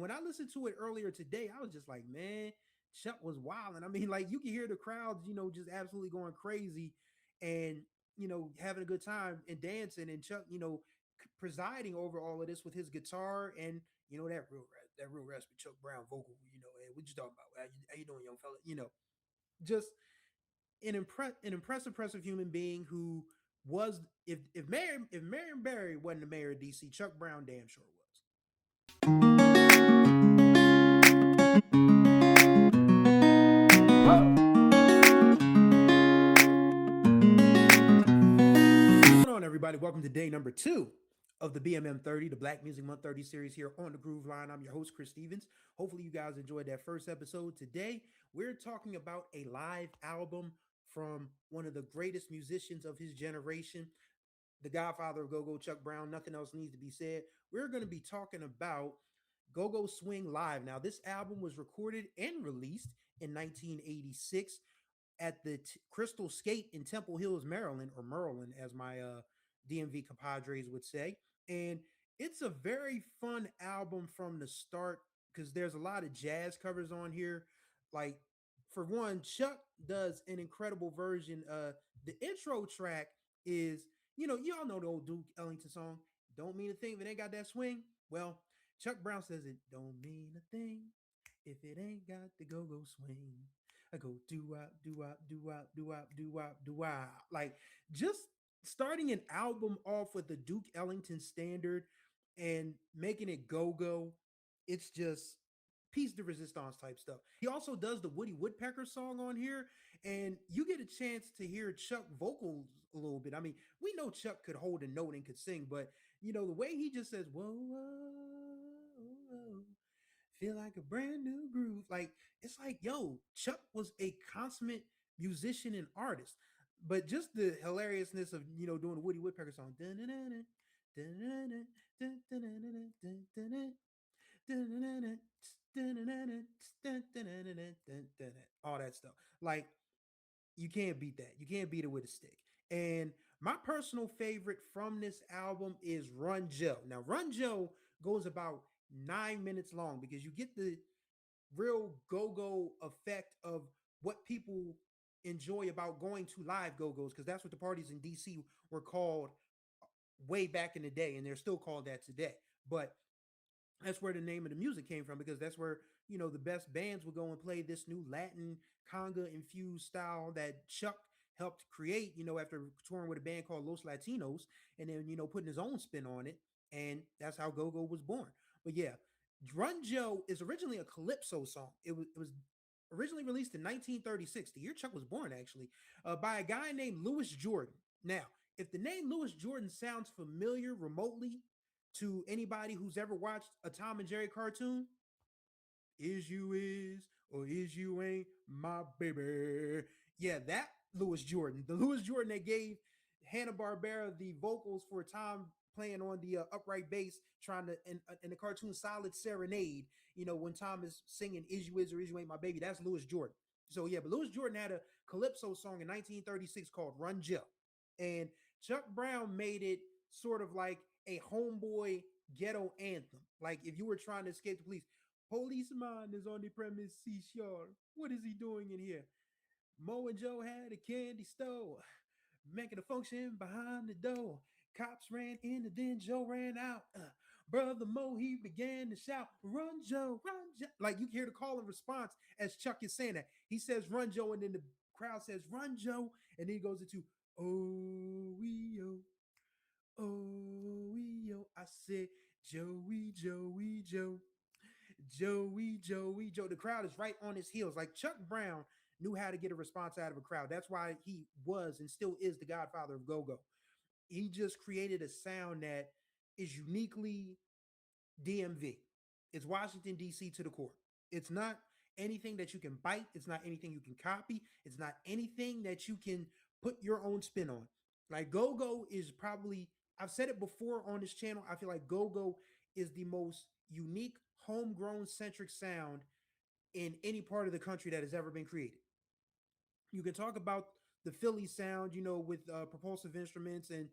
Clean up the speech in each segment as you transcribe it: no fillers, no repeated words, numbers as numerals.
when I listened to it earlier today, I was just like, man, Chuck was wild. And I mean, like you can hear the crowds, just absolutely going crazy and, having a good time and dancing. And Chuck, presiding over all of this with his guitar and, that real raspy Chuck Brown vocal, hey, what you talking about? How you doing, young fella? Just an impressive human being who was if Marion Barry wasn't the mayor of DC, Chuck Brown damn sure was. What's going on, everybody? Welcome to day number 2 of the BMM 30, the Black Music Month 30 series here on the Groove Line. I'm your host, Chris Stevens. Hopefully, you guys enjoyed that first episode. Today, we're talking about a live album from one of the greatest musicians of his generation, the godfather of go-go, Chuck Brown. Nothing else needs to be said. We're going to be talking about GoGo Swing Live. Now, this album was recorded and released in 1986 at the Crystal Skate in Temple Hills, Maryland, or Maryland, as my DMV compadres would say. And it's a very fun album from the start because there's a lot of jazz covers on here. Like, for one, Chuck does an incredible version. The intro track is, y'all know the old Duke Ellington song, Don't Mean a Thing If It Ain't Got That Swing. Well, Chuck Brown says it don't mean a thing if it ain't got the go-go swing. I go do-wop, do-wop, do-wop, do-wop, do-wop, do-wop. Like, just starting an album off with the Duke Ellington standard and making it go-go, it's just piece de resistance type stuff. He also does the Woody Woodpecker song on here, and you get a chance to hear Chuck vocals a little bit. I mean, we know Chuck could hold a note and could sing, but the way he just says, whoa, whoa, whoa, feel like a brand new groove. Like, it's like, yo, Chuck was a consummate musician and artist. But just the hilariousness of, doing the Woody Woodpecker song. All that stuff. Like, you can't beat that. You can't beat it with a stick. And my personal favorite from this album is Run Joe. Now, Run Joe goes about 9 minutes long because you get the real go-go effect of what people enjoy about going to live go-go's, because that's what the parties in DC were called way back in the day, and they're still called that today. But that's where the name of the music came from, because that's where the best bands would go and play this new Latin conga infused style that Chuck helped create, after touring with a band called Los Latinos, and then putting his own spin on it. And that's how go-go was born. But yeah, Run Joe is originally a calypso song. It was originally released in 1936, the year Chuck was born, actually, by a guy named Louis Jordan. Now, if the name Louis Jordan sounds familiar remotely to anybody who's ever watched a Tom and Jerry cartoon, is you is or is you ain't my baby. Yeah, that Louis Jordan, the Louis Jordan that gave Hanna-Barbera the vocals for Tom playing on the upright bass, trying to in the cartoon Solid Serenade. When Tom is singing "Is you is or is you ain't my baby," that's Louis Jordan. So yeah, but Louis Jordan had a calypso song in 1936 called "Run Joe," and Chuck Brown made it sort of like a homeboy ghetto anthem. Like, if you were trying to escape the police, policeman is on the premises, sure. What is he doing in here? Mo and Joe had a candy store, making a function behind the door. Cops ran in and then Joe ran out. Brother Mo, he began to shout, "Run, Joe, run, Joe." Like, you can hear the call and response as Chuck is saying that. He says, "Run, Joe," and then the crowd says, "Run, Joe." And then he goes into, "Oh, we, oh, oh, we, oh." I said, "Joey, Joey, Joe. Joey, Joey, Joe." The crowd is right on his heels. Like, Chuck Brown knew how to get a response out of a crowd. That's why he was and still is the godfather of go-go. He just created a sound that is uniquely DMV. It's Washington, D.C. to the core. It's not anything that you can bite. It's not anything you can copy. It's not anything that you can put your own spin on. Like, go-go is probably, I've said it before on this channel, I feel like go-go is the most unique, homegrown centric sound in any part of the country that has ever been created. You can talk about the Philly sound, with propulsive instruments and,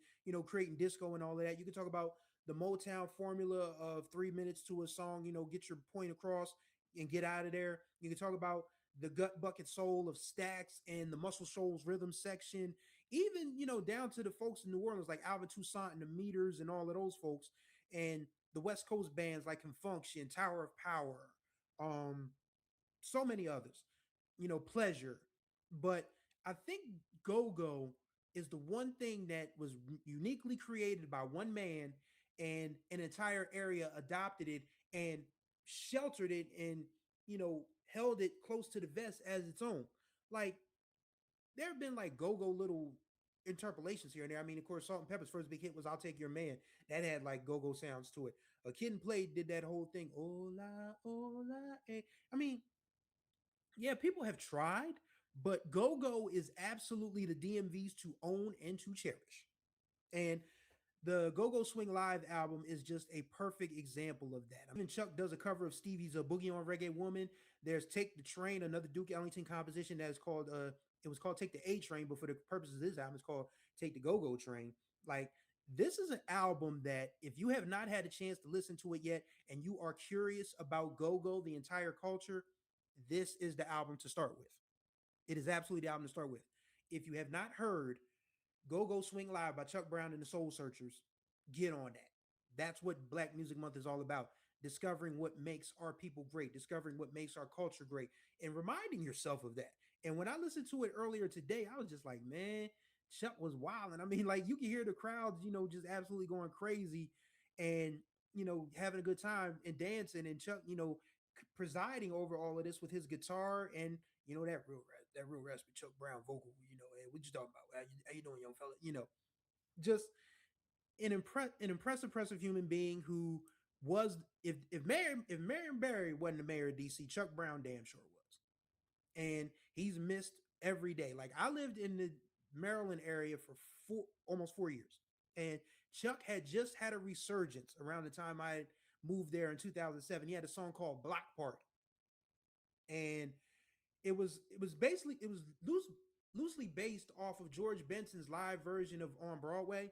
creating disco and all of that. You can talk about the Motown formula of 3 minutes to a song, get your point across and get out of there. You can talk about the gut bucket soul of Stax and the Muscle Shoals rhythm section, even, down to the folks in New Orleans like Alvin Toussaint and the Meters and all of those folks, and the West Coast bands like Confunction, Tower of Power, um, so many others, Pleasure. But I think Go Go is the one thing that was uniquely created by one man, and an entire area adopted it and sheltered it and, held it close to the vest as its own. Like, there have been like Go Go little interpolations here and there. I mean, of course, Salt and Pepper's first big hit was "I'll Take Your Man." That had like Go Go sounds to it. A Kid and Play did that whole thing. Hola, hola, eh. I mean, yeah, people have tried, but Go Go is absolutely the DMVs to own and to cherish. And the GoGo Swing Live album is just a perfect example of that. I mean, Chuck does a cover of Stevie's "Boogie on Reggae Woman." There's "Take the Train," another Duke Ellington composition that is called it was called "Take the A Train," but for the purposes of this album, it's called "Take the Go-Go Train." Like, this is an album that if you have not had a chance to listen to it yet and you are curious about go-go, the entire culture, this is the album to start with. It is absolutely the album to start with. If you have not heard "Go Go Swing Live" by Chuck Brown and the Soul Searchers, get on that. That's what Black Music Month is all about. Discovering what makes our people great, discovering what makes our culture great, and reminding yourself of that. And when I listened to it earlier today, I was just like, man, Chuck was wild. And I mean, like, you can hear the crowds, just absolutely going crazy and, having a good time and dancing. And Chuck, presiding over all of this with his guitar and, that real raspy Chuck Brown vocal, hey, what you talking about? How you doing, young fella? Just an impressive human being who was, if Marion Barry wasn't the mayor of DC, Chuck Brown damn sure was. And he's missed every day. Like, I lived in the Maryland area for almost 4 years, and Chuck had just had a resurgence around the time I moved there in 2007. He had a song called "Block Party," and it was loosely based off of George Benson's live version of "On Broadway,"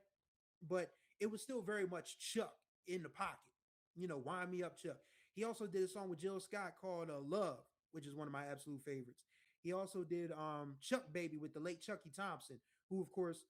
but it was still very much Chuck in the pocket. Wind me up, Chuck. He also did a song with Jill Scott called "Love," which is one of my absolute favorites. He also did "Chuck Baby" with the late Chucky Thompson, who, of course,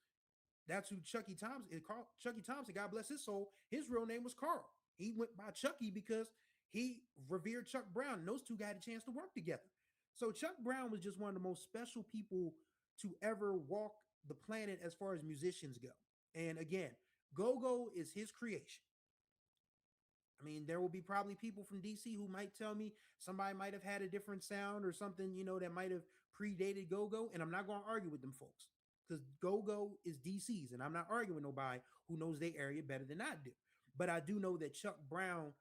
that's who Chucky Thompson is. Carl Chucky Thompson, God bless his soul. His real name was Carl. He went by Chucky because he revered Chuck Brown, and those two got a chance to work together. So Chuck Brown was just one of the most special people to ever walk the planet as far as musicians go. And again, Go Go is his creation. I mean, there will be probably people from DC who might tell me somebody might have had a different sound or something, that might have predated Go Go. And I'm not going to argue with them folks because Go Go is DC's. And I'm not arguing with nobody who knows their area better than I do. But I do know that Chuck Brown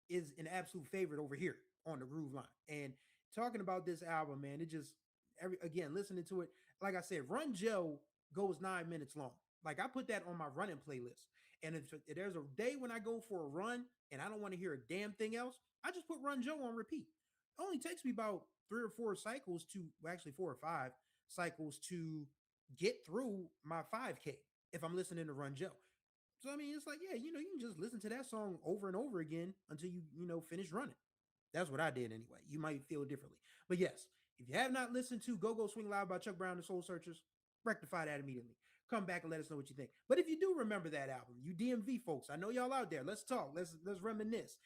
is an absolute favorite over here on the Groove Line. And talking about this album, man, it just again listening to it, like I said, Run Joe goes 9 minutes long. Like, I put that on my running playlist. And if there's a day when I go for a run and I don't want to hear a damn thing else, I just put Run Joe on repeat. It only takes me about 3 or 4 cycles to, well, actually 4 or 5 cycles to get through my 5K if I'm listening to Run Joe. So I mean, it's like, yeah, you can just listen to that song over and over again until you finish running. That's what I did anyway. You might feel differently, but yes, if you have not listened to "Go Go Swing Live" by Chuck Brown and Soul Searchers, rectify that immediately. Come back and let us know what you think. But if you do remember that album, you DMV folks, I know y'all out there. Let's talk. Let's reminisce.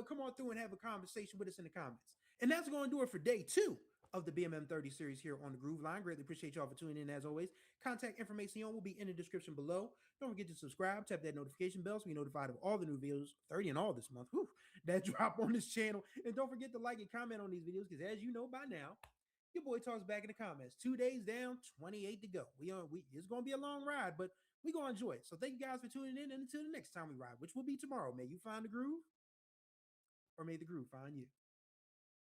Come on through and have a conversation with us in the comments. And that's going to do it for day 2 of the BMM 30 series here on the Groove Line. Greatly appreciate y'all for tuning in as always. Contact information will be in the description below. Don't forget to subscribe, tap that notification bell so you're notified of all the new videos, 30 in all this month, that drop on this channel. And don't forget to like and comment on these videos because, as you know by now, your boy talks back in the comments. 2 days down, 28 to go. It's gonna be a long ride, but we gonna enjoy it. So thank you guys for tuning in, and until the next time we ride, which will be tomorrow. May you find the groove, or may the groove find you.